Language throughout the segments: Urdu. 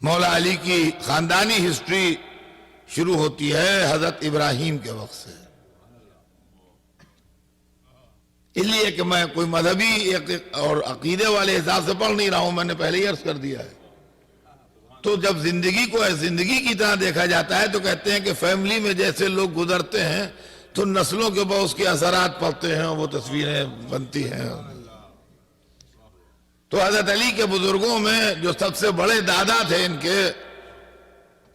مولا علی کی خاندانی ہسٹری شروع ہوتی ہے حضرت ابراہیم کے وقت سے، اس لیے کہ میں کوئی مذہبی اور عقیدے والے حساب سے پڑھ نہیں رہا ہوں، میں نے پہلے ہی عرض کر دیا ہے۔ تو جب زندگی کو زندگی کی طرح دیکھا جاتا ہے تو کہتے ہیں کہ فیملی میں جیسے لوگ گزرتے ہیں تو نسلوں کے اوپر اس کے اثرات پڑتے ہیں، وہ تصویریں بنتی ہیں۔ تو حضرت علی کے بزرگوں میں جو سب سے بڑے دادا تھے ان کے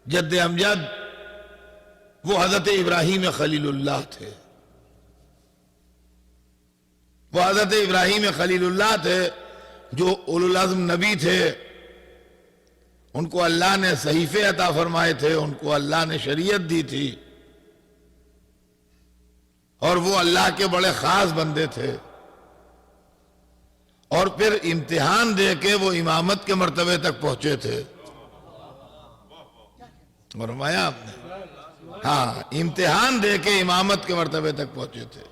جد امجد، وہ حضرت ابراہیم خلیل اللہ تھے۔ وہ حضرت ابراہیم خلیل اللہ تھے جو اولو العزم نبی تھے، ان کو اللہ نے صحیفے عطا فرمائے تھے، ان کو اللہ نے شریعت دی تھی، اور وہ اللہ کے بڑے خاص بندے تھے، اور پھر امتحان دے کے وہ امامت کے مرتبے تک پہنچے تھے۔ فرمایا آپ نے؟ ہاں، امتحان دے کے امامت کے مرتبے تک پہنچے تھے۔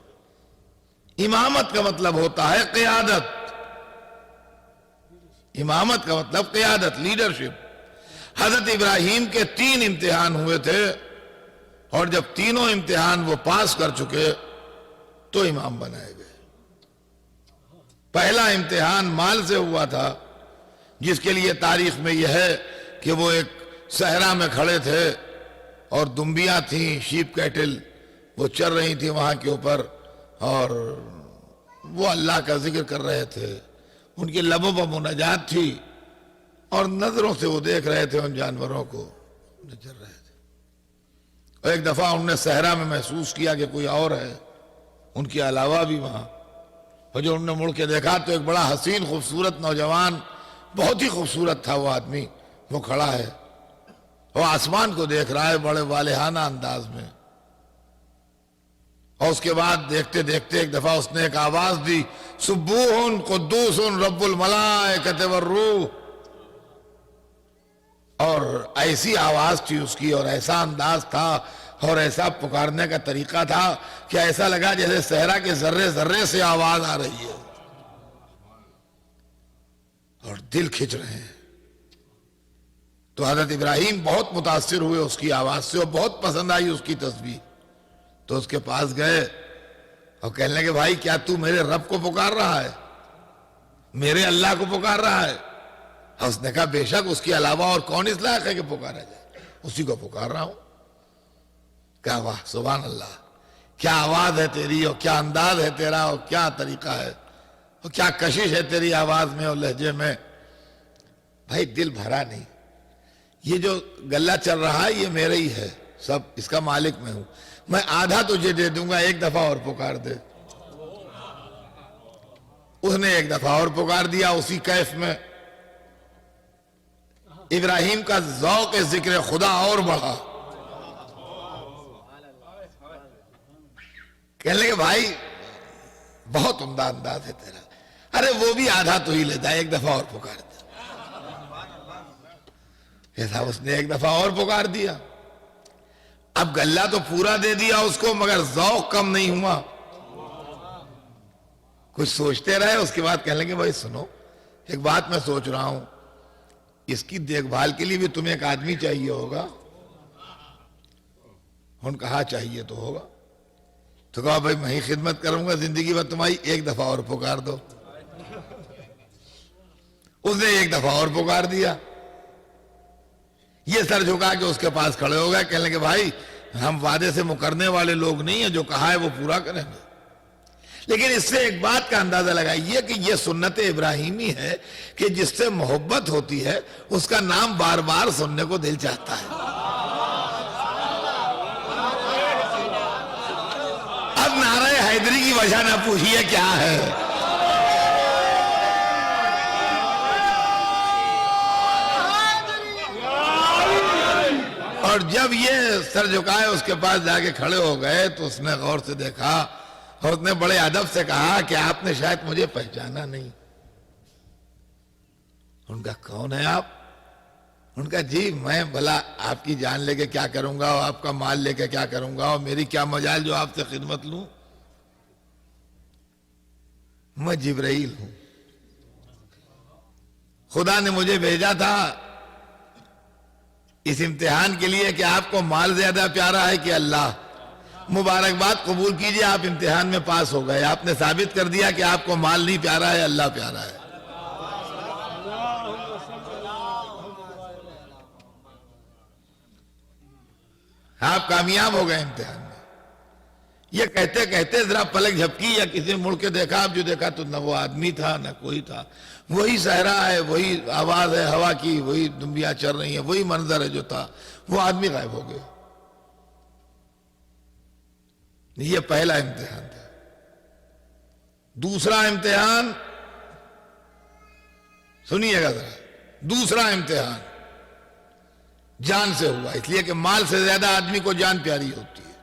امامت کا مطلب ہوتا ہے قیادت، امامت کا مطلب قیادت، لیڈرشپ۔ حضرت ابراہیم کے 3 امتحان ہوئے تھے، اور جب تینوں امتحان وہ پاس کر چکے تو امام بنائے گئے۔ پہلا امتحان مال سے ہوا تھا، جس کے لیے تاریخ میں یہ ہے کہ وہ ایک صحرا میں کھڑے تھے اور دمبیاں تھیں، شیپ کیٹل، وہ چر رہی تھیں وہاں کے اوپر، اور وہ اللہ کا ذکر کر رہے تھے، ان کے لبوں پر مناجات تھی، اور نظروں سے وہ دیکھ رہے تھے ان جانوروں کو جو چر رہے تھے۔ اور ایک دفعہ انہوں نے صحرا میں محسوس کیا کہ کوئی اور ہے ان کے علاوہ بھی وہاں، اور جو انہوں نے مڑ کے دیکھا تو ایک بڑا حسین خوبصورت نوجوان، بہت ہی خوبصورت تھا وہ آدمی، وہ کھڑا ہے، وہ آسمان کو دیکھ رہا ہے بڑے والہانہ انداز میں۔ اور اس کے بعد دیکھتے دیکھتے ایک دفعہ اس نے ایک آواز دی، سبوح قدوس رب الملائکۃ والروح، اور ایسی آواز تھی اس کی، اور ایسا انداز تھا، اور ایسا پکارنے کا طریقہ تھا کہ ایسا لگا جیسے صحرا کے ذرے ذرے سے آواز آ رہی ہے، اور دل کھچ رہے ہیں۔ تو حضرت ابراہیم بہت متاثر ہوئے اس کی آواز سے، اور بہت پسند آئی اس کی تسبیح، تو اس کے پاس گئے اور کہنے لگے، بھائی کیا تو میرے رب کو پکار رہا ہے، میرے اللہ کو پکار رہا ہے؟ اور اس نے کہا، بے شک، اس کے علاوہ اور کون اس لائق ہے کہ پکارا جائے، اسی کو پکار رہا ہوں۔ کہا، واہ سبحان اللہ، کیا آواز ہے تیری، اور کیا انداز ہے تیرا، اور کیا طریقہ ہے، اور کیا کشش ہے تیری آواز میں اور لہجے میں۔ بھائی دل بھرا نہیں، یہ جو گلہ چل رہا ہے یہ میرے ہی ہے، سب اس کا مالک میں ہوں، میں آدھا تجھے دے دوں گا، ایک دفعہ اور پکار دے۔ اس نے ایک دفعہ اور پکار دیا اسی کیف میں۔ ابراہیم کا ذوق ذکر خدا اور بڑھا، کہنے لگے، بھائی بہت عمدہ انداز ہے تیرا، ارے وہ بھی آدھا تو ہی لیتا ہے، ایک دفعہ اور پکار دیا۔ ایسا اس نے ایک دفعہ اور پکار دیا۔ اب گلہ تو پورا دے دیا اس کو، مگر ذوق کم نہیں ہوا۔ کچھ سوچتے رہے، اس کے بعد کہنے لگے، بھائی سنو، ایک بات میں سوچ رہا ہوں، اس کی دیکھ بھال کے لیے بھی تمہیں ایک آدمی چاہیے ہوگا۔ انہوں نے کہا، چاہیے تو ہوگا۔ تو کہا، بھائی میں ہی خدمت کروں گا زندگی بھر تمہاری، ایک دفعہ اور پکار دو۔ اس نے ایک دفعہ اور پکار دیا۔ یہ سر جھکا کے اس کے پاس کھڑے ہو گئے، کہنے لگے، بھائی ہم وعدے سے مکرنے والے لوگ نہیں ہیں، جو کہا ہے وہ پورا کریں گے۔ لیکن اس سے ایک بات کا اندازہ لگائیے کہ یہ سنت ابراہیمی ہے کہ جس سے محبت ہوتی ہے اس کا نام بار بار سننے کو دل چاہتا ہے۔ اب نعرہ حیدری کی وجہ نہ پوچھئے کیا ہے۔ اور جب یہ سر جھکائے اس کے پاس جا کے کھڑے ہو گئے تو اس نے غور سے دیکھا، اور اس نے بڑے ادب سے کہا کہ آپ نے شاید مجھے پہچانا نہیں۔ ان کا، کون ہے آپ؟ ان کا، جی میں بھلا آپ کی جان لے کے کیا کروں گا، اور آپ کا مال لے کے کیا کروں گا، اور میری کیا مجال جو آپ سے خدمت لوں؟ میں جبرائیل ہوں، خدا نے مجھے بھیجا تھا اس امتحان کے لیے کہ آپ کو مال زیادہ پیارا ہے کہ اللہ. مبارکباد قبول کیجئے، آپ امتحان میں پاس ہو گئے. آپ نے ثابت کر دیا کہ آپ کو مال نہیں پیارا ہے، اللہ پیارا ہے. آپ کامیاب ہو گئے امتحان میں. یہ کہتے کہتے ذرا پلک جھپکی یا کسی نے مڑ کے دیکھا، آپ جو دیکھا تو نہ وہ آدمی تھا نہ کوئی تھا. وہی صحرا ہے، وہی آواز ہے ہوا کی، وہی دنبیاں چل رہی ہیں، وہی منظر ہے جو تھا. وہ آدمی غائب ہو گئے. یہ پہلا امتحان تھا. دوسرا امتحان سنیے گا ذرا. دوسرا امتحان جان سے ہوا، اس لیے کہ مال سے زیادہ آدمی کو جان پیاری ہوتی ہے.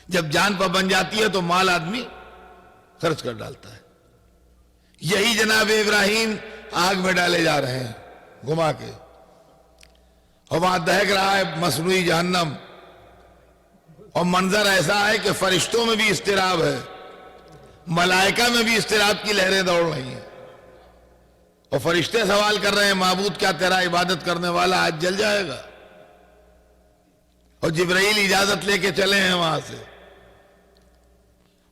جب جان پر بن جاتی ہے تو مال آدمی خرچ کر ڈالتا ہے. یہی جناب ابراہیم آگ میں ڈالے جا رہے ہیں گھما کے، اور وہاں دہک رہا ہے مصنوعی جہنم، اور منظر ایسا ہے کہ فرشتوں میں بھی اضطراب ہے، ملائکہ میں بھی اضطراب کی لہریں دوڑ رہی ہیں. اور فرشتے سوال کر رہے ہیں معبود کیا تیرا عبادت کرنے والا آج جل جائے گا؟ اور جبرائیل اجازت لے کے چلے ہیں وہاں سے،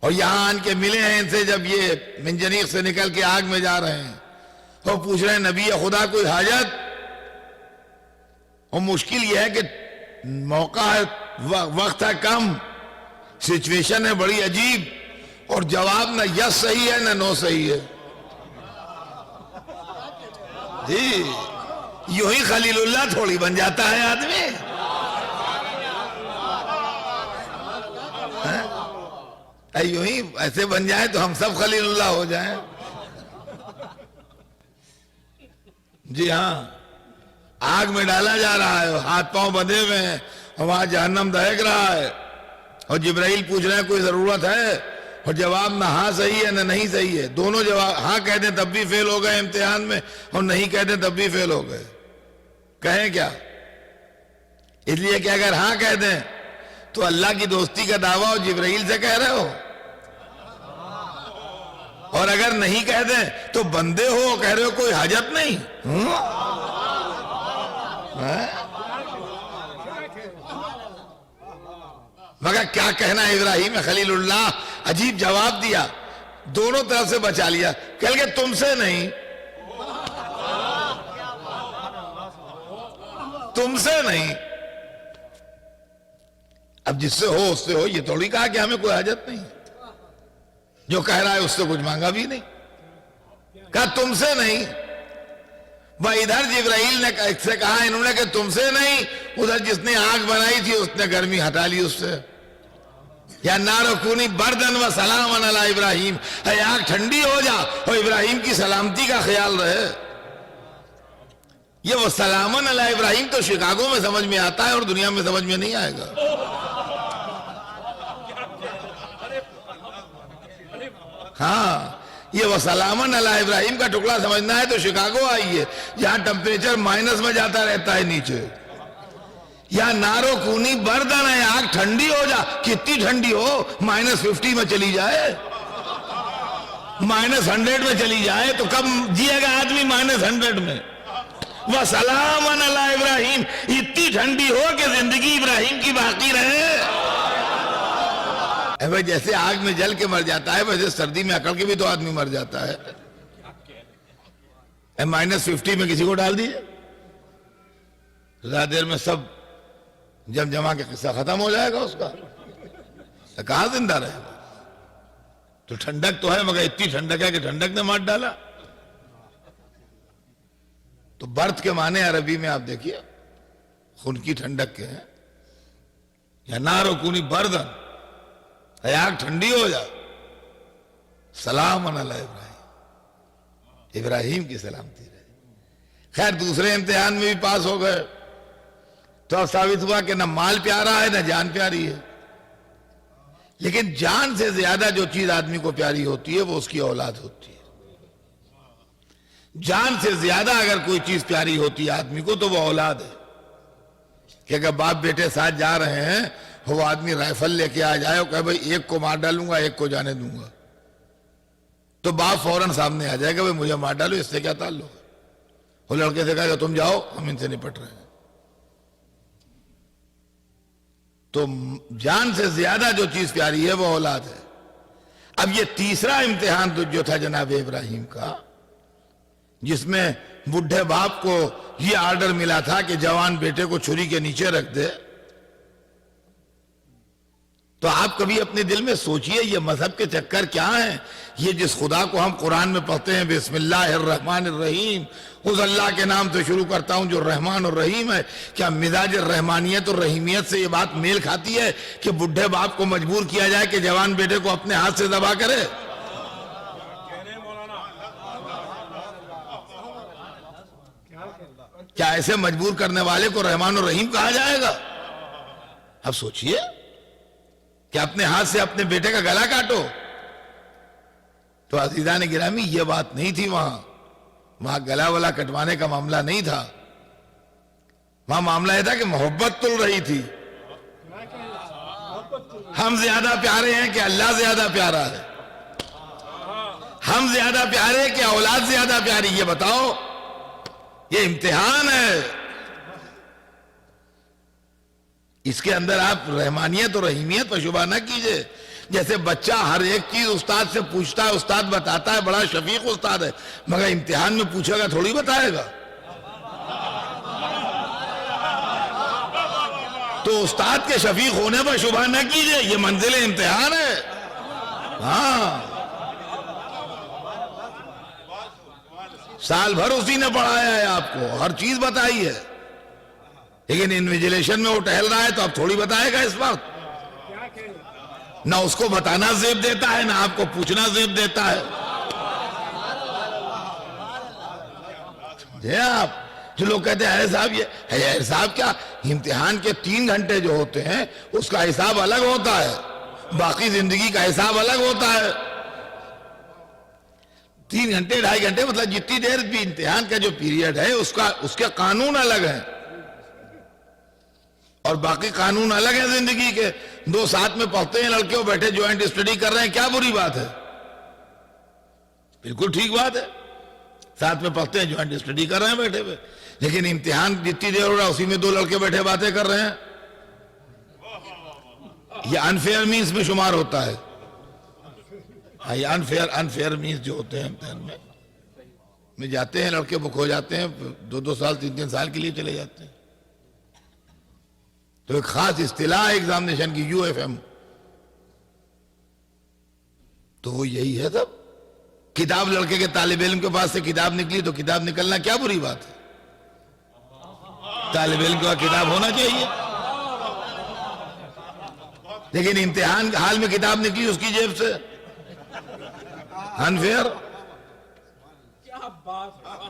اور یہاں آن کے ملے ہیں ان سے جب یہ منجنیق سے نکل کے آگ میں جا رہے ہیں. اور پوچھ رہے ہیں نبی خدا کوئی حاجت؟ اور مشکل یہ ہے کہ موقع ہے، وقت ہے کم، سچویشن ہے بڑی عجیب، اور جواب نہ یس صحیح ہے نہ نو صحیح ہے. جی یوں ہی خلیل اللہ تھوڑی بن جاتا ہے آدمی. یوں ہی ایسے بن جائیں تو ہم سب خلیل اللہ ہو جائیں. جی ہاں، آگ میں ڈالا جا رہا ہے، ہاتھ پاؤں بندھے ہوئے ہیں، اور وہاں جہنم دہک رہا ہے، اور جبرائیل پوچھ رہے ہیں کوئی ضرورت ہے؟ اور جواب نہ ہاں صحیح ہے نہ نہیں صحیح ہے. دونوں جواب، ہاں کہہ دیں تب بھی فیل ہو گئے امتحان میں، اور نہیں کہہ دیں تب بھی فیل ہو گئے. کہیں کیا؟ اس لیے کہ اگر ہاں کہہ دیں تو اللہ کی دوستی کا دعویٰ اور جبرائیل سے کہہ رہے ہو، اور اگر نہیں کہہ دیں تو بندے ہو کہہ رہے ہو کوئی حاجت نہیں. مگر کیا کہنا ہے ابراہیم خلیل اللہ، عجیب جواب دیا، دونوں طرف سے بچا لیا. کہہ لگے تم سے نہیں، تم سے نہیں. اب جس سے ہو اس سے ہو، یہ تھوڑی کہا کہ ہمیں کوئی حاجت نہیں. جو کہہ رہا ہے اس سے کچھ مانگا بھی نہیں. کہا تم سے نہیں. وہ ادھر جبرائیل نے سے کہا انہوں نے کہ تم سے نہیں، ادھر جس نے آگ بنائی تھی اس نے گرمی ہٹا لی اس سے. یا نار کونی بردن و سلام علی ابراہیم، اے آگ ٹھنڈی ہو جا اور ابراہیم کی سلامتی کا خیال رہے. یہ وہ سلامن علی ابراہیم تو شکاگو میں سمجھ میں آتا ہے اور دنیا میں سمجھ میں نہیں آئے گا. ہاں، یہ وہ سلامن علی ابراہیم کا ٹکڑا سمجھنا ہے تو شکاگو آئیے، جہاں ٹمپریچر مائنس میں جاتا رہتا ہے نیچے. یا نارو کونی بردن ہے، آگ ٹھنڈی ہو جا. کتنی ٹھنڈی ہو؟ -50 میں چلی جائے، -100 میں چلی جائے تو کب جیے گا آدمی -100 میں؟ وَسَلَامًا عَلَىٰ ابراہیم، اتنی ٹھنڈی ہو کہ زندگی ابراہیم کی باقی رہے. اے بھائی جیسے آگ میں جل کے مر جاتا ہے ویسے سردی میں اکڑ کے بھی تو آدمی مر جاتا ہے. -50 میں کسی کو ڈال دیجئے، زیادہ دیر میں سب جب جمع کے قصہ ختم ہو جائے گا اس کا. کہاں زندہ رہے گا؟ تو ٹھنڈک تو ہے مگر اتنی ٹھنڈک ہے کہ ٹھنڈک نے مار ڈالا. تو برد کے معنی عربی میں آپ دیکھیے خون کی ٹھنڈک کے ہیں. یا نارو کونی بردن، آگ ٹھنڈی ہو جا. سلام علی ابراہیم، ابراہیم کی سلامتی رہے. خیر دوسرے امتحان میں بھی پاس ہو گئے تو اب ثابت ہوا کہ نہ مال پیارا ہے نہ جان پیاری ہے. لیکن جان سے زیادہ جو چیز آدمی کو پیاری ہوتی ہے وہ اس کی اولاد ہوتی ہے. جان سے زیادہ اگر کوئی چیز پیاری ہوتی ہے آدمی کو تو وہ اولاد ہے. کہ اگر باپ بیٹے ساتھ جا رہے ہیں، وہ آدمی رائفل لے کے آ جائے اور کہے بھائی ایک کو مار ڈالوں گا ایک کو جانے دوں گا، تو باپ فوراً سامنے آ جائے گا بھائی مجھے مار ڈالو، اس سے کیا تعلق ہے. وہ لڑکے سے کہے گا تم جاؤ ہم ان سے نپٹ رہے ہیں. تو جان سے زیادہ جو چیز پیاری ہے وہ اولاد ہے. اب یہ تیسرا امتحان جو تھا جناب ابراہیم کا، جس میں بڈھے باپ کو یہ آرڈر ملا تھا کہ جوان بیٹے کو چھری کے نیچے رکھ دے، تو آپ کبھی اپنے دل میں سوچئے یہ مذہب کے چکر کیا ہیں؟ یہ جس خدا کو ہم قرآن میں پڑھتے ہیں بسم اللہ الرحمن الرحیم، اس اللہ کے نام سے شروع کرتا ہوں جو رحمان اور رحیم ہے، کیا مزاج رحمانیت اور رحیمیت سے یہ بات میل کھاتی ہے کہ بڈھے باپ کو مجبور کیا جائے کہ جوان بیٹے کو اپنے ہاتھ سے ذبح کرے؟ کیا ایسے مجبور کرنے والے کو رحمان اور رحیم کہا جائے گا؟ اب سوچئے کہ اپنے ہاتھ سے اپنے بیٹے کا گلا کاٹو. تو عزیزان گرامی یہ بات نہیں تھی وہاں گلا ولا کٹوانے کا معاملہ نہیں تھا. وہاں معاملہ یہ تھا کہ محبت تل رہی تھی. ہم زیادہ پیارے ہیں کہ اللہ زیادہ پیارا ہے؟ ہم زیادہ پیارے کہ اولاد زیادہ پیاری؟ یہ بتاؤ. یہ امتحان ہے. اس کے اندر آپ رحمانیت اور رحیمیت پر شبہ نہ کیجئے. جیسے بچہ ہر ایک چیز استاد سے پوچھتا ہے، استاد بتاتا ہے، بڑا شفیق استاد ہے، مگر امتحان میں پوچھے گا تھوڑی بتائے گا. تو استاد کے شفیق ہونے پر شبہ نہ کیجئے، یہ منزل امتحان ہے. ہاں، سال بھر اسی نے پڑھایا ہے آپ کو، ہر چیز بتائی ہے، لیکن انویجیلیشن میں وہ ٹہل رہا ہے تو اب تھوڑی بتائے گا. اس وقت نہ اس کو بتانا زیب دیتا ہے، نہ آپ کو پوچھنا زیب دیتا ہے. آپ جو لوگ کہتے ہیں صاحب یہ صاحب کیا امتحان کے 3 گھنٹے جو ہوتے ہیں اس کا حساب الگ ہوتا ہے، باقی زندگی کا حساب الگ ہوتا ہے. 3 گھنٹے 2.5 گھنٹے مطلب جتنی دیر بھی امتحان کا جو پیریڈ ہے اس کے قانون الگ ہیں اور باقی قانون الگ ہیں زندگی کے. 2 ساتھ میں پڑھتے ہیں لڑکے بیٹھے جوائنٹ اسٹڈی کر رہے ہیں، کیا بری بات ہے؟ بالکل ٹھیک بات ہے. ساتھ میں پڑھتے ہیں جوائنٹ اسٹڈی کر رہے ہیں بیٹھے ہوئے، لیکن امتحان جتنی دیر ہو رہا ہے اسی میں 2 لڑکے بیٹھے باتیں کر رہے ہیں. یہ انفیئر مینز میں شمار ہوتا ہے. یہ انفیئر مینز جو ہوتے ہیں امتحان میں جاتے ہیں لڑکے بک ہو جاتے ہیں، 2 سال 3 سال کے لیے چلے جاتے ہیں. تو ایک خاص اصطلاح ایگزامینیشن کی UFM، تو وہ یہی ہے. سب کتاب لڑکے کے طالب علم کے پاس سے کتاب نکلی تو کتاب نکلنا کیا بری بات ہے؟ طالب علم کا کتاب ہونا چاہیے. لیکن امتحان حال میں کتاب نکلی اس کی جیب سے، انفیئر.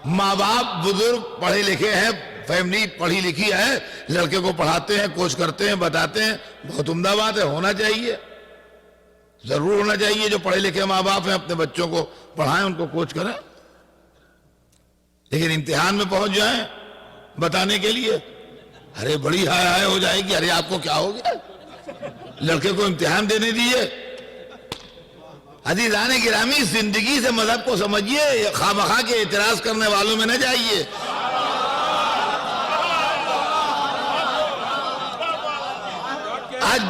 ماں باپ بزرگ پڑھے لکھے ہیں، فیملی پڑھی لکھی ہے، لڑکے کو پڑھاتے ہیں، کوچ کرتے ہیں، بتاتے ہیں، بہت عمدہ بات ہے، ہونا چاہیے، ضرور ہونا چاہیے. جو پڑھے لکھے ماں باپ ہیں اپنے بچوں کو پڑھائیں، ان کو کوچ کریں. لیکن امتحان میں پہنچ جائیں بتانے کے لیے، ارے بڑی ہائے ہو جائے گی، ارے آپ کو کیا ہو گیا، لڑکے کو امتحان دینے دیئے. عزیزان گرامی زندگی سے مذہب کو سمجھیے، خواہ مخواہ کے اعتراض کرنے والوں میں نہ جائیے. آج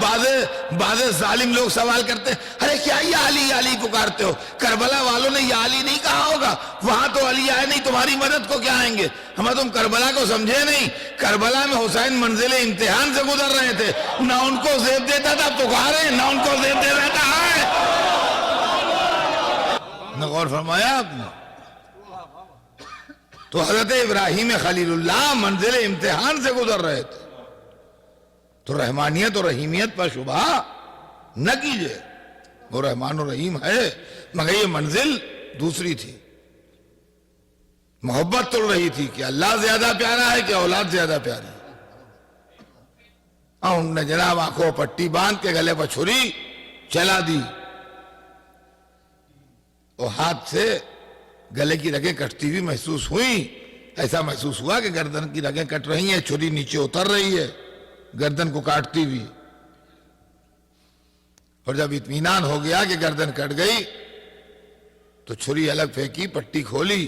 بعض ظالم لوگ سوال کرتے ہیں، ارے کیا یہ علی پکارتے ہو؟ کربلا والوں نے یہ علی نہیں کہا ہوگا، وہاں تو علی آئے نہیں، تمہاری مدد کو کیا آئیں گے؟ ہمیں تم کربلا کو سمجھے نہیں. کربلا میں حسین منزل امتحان سے گزر رہے تھے، نہ ان کو زیب دیتا تھا پکارے، نہ ان کو زیب دے رہتا ہے. نہ غور فرمایا آپ نے؟ تو حضرت ابراہیم خلیل اللہ منزل امتحان سے گزر رہے تھے. تو رحمانیت اور رحیمیت پر شبہ نہ کیجئے، وہ رحمان اور رحیم ہے، مگر یہ منزل دوسری تھی. محبت تل رہی تھی کہ اللہ زیادہ پیارا ہے کہ اولاد زیادہ پیاری ہے. انہوں نے جناب آنکھوں پٹی باندھ کے گلے پر چھری چلا دی، اور ہاتھ سے گلے کی رگیں کٹتی ہوئی محسوس ہوئی. ایسا محسوس ہوا کہ گردن کی رگیں کٹ رہی ہیں، چھری نیچے اتر رہی ہے گردن کو کاٹتی ہوئی. اور جب اطمینان ہو گیا کہ گردن کٹ گئی تو چھری الگ پھینکی، پٹی کھولی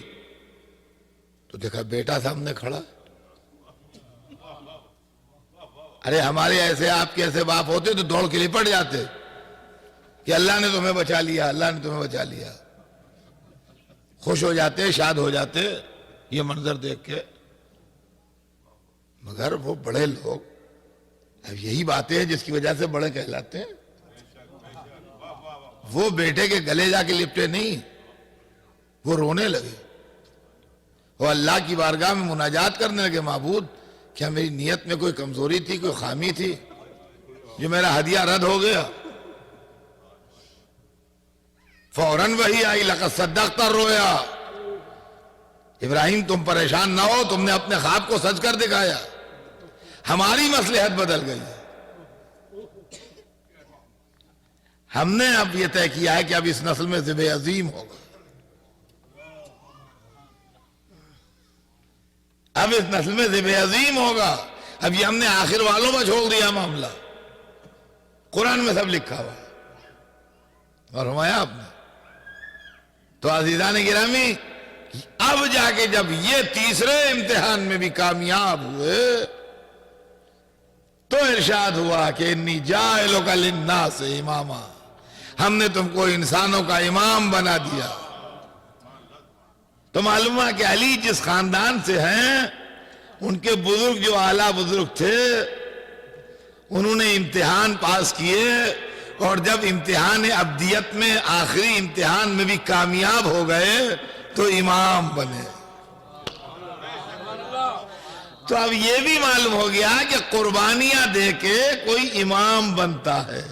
تو دیکھا بیٹا سامنے کھڑا. ارے ہمارے ایسے آپ کے ایسے باپ ہوتے تو دوڑ کے لپٹ جاتے کہ اللہ نے تمہیں بچا لیا، اللہ نے تمہیں بچا لیا، خوش ہو جاتے، شاد ہو جاتے یہ منظر دیکھ کے۔ مگر وہ بڑے لوگ، اب یہی باتیں ہیں جس کی وجہ سے بڑے کہلاتے ہیں۔ وہ بیٹے کے گلے جا کے لپٹے نہیں، وہ رونے لگے، وہ اللہ کی بارگاہ میں مناجات کرنے لگے، معبود کیا میری نیت میں کوئی کمزوری تھی، کوئی خامی تھی جو میرا ہدیہ رد ہو گیا؟ فوراً وہی آئی، لقد صدقت الرؤیا، ابراہیم تم پریشان نہ ہو، تم نے اپنے خواب کو سچ کر دکھایا، ہماری مصلحت بدل گئی۔ ہم نے اب یہ طے کیا ہے کہ اب اس نسل میں ذبح عظیم ہوگا، اب اس نسل میں ذبح عظیم ہوگا۔ اب یہ ہم نے آخر والوں میں چھوڑ دیا معاملہ، قرآن میں سب لکھا ہوا ہے اور فرمایا آپ نے۔ تو عزیزان گرامی، اب جا کے جب یہ تیسرے امتحان میں بھی کامیاب ہوئے تو ارشاد ہوا کہ انی جاعلک للناس اماما، ہم نے تم کو انسانوں کا امام بنا دیا۔ تو معلوم ہے کہ علی جس خاندان سے ہیں ان کے بزرگ جو اعلیٰ بزرگ تھے انہوں نے امتحان پاس کیے، اور جب امتحان ابدیت میں آخری امتحان میں بھی کامیاب ہو گئے تو امام بنے۔ تو اب یہ بھی معلوم ہو گیا کہ قربانیاں دے کے کوئی امام بنتا ہے۔